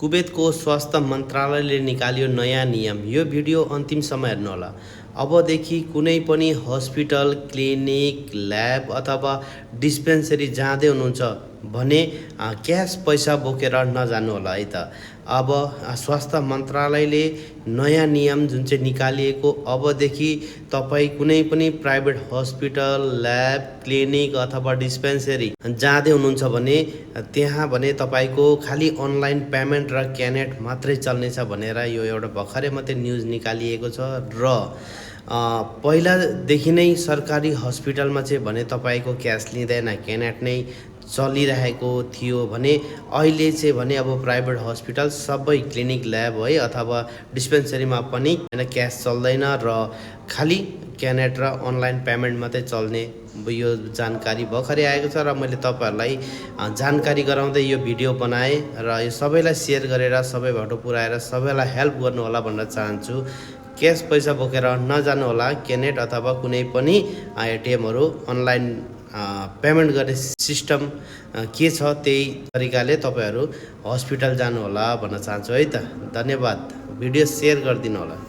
कुवेतको स्वास्थ्य मन्त्रालयले निकाल्यो नयाँ नियम। यो भिडियो अन्तिम समय हेर्नुहोला। अबदेखि कुनै पनि हस्पिटल, क्लिनिक, ल्याब अथवा डिस्पेन्सरी जाँदै हुनुहुन्छ भने क्यास पैसा बोकेर नजानुहोला है त। अब स्वास्थ्य मन्त्रालयले नयाँ नियम जुन चाहिँ निकालिएको, अबदेखि तपाईँ कुनै पनि प्राइभेट हस्पिटल, ल्याब, क्लिनिक अथवा डिस्पेन्सरी जाँदै हुनुहुन्छ भने त्यहाँ भने तपाईँको खालि अनलाइन पेमेन्ट र क्यानेट मात्रै चल्नेछ भनेर यो एउटा भर्खरै मात्रै न्युज निकालिएको छ। र पहिलादेखि नै सरकारी हस्पिटलमा चाहिँ भने तपाईँको क्यास लिँदैन, क्यानेट नै चलिरहेको थियो भने अहिले चाहिँ भने अब प्राइभेट हस्पिटल सबै क्लिनिक, ल्याब है अथवा डिस्पेन्सरीमा पनि क्यास चल्दैन र खालि क्यानेट र अनलाइन पेमेन्ट मात्रै चल्ने यो जानकारी भर्खरै आएको छ र मैले तपाईँहरूलाई जानकारी गराउँदै यो भिडियो बनाएँ र यो सबैलाई सेयर गरेर सबै बाटो पुऱ्याएर सबैलाई हेल्प गर्नु होला भन्न चाहन्छु। क्यास पैसा बोकेर नजानु होला। क्यानेट अथवा कुनै पनि एटिएमहरू अनलाइन पेमेन्ट गर्ने सिस्टम के छ त्यही तरिकाले तपाईँहरू हस्पिटल जानु होला भन्न चाहन्छु है त। धन्यवाद। भिडियो सेयर गरिदिनु होला।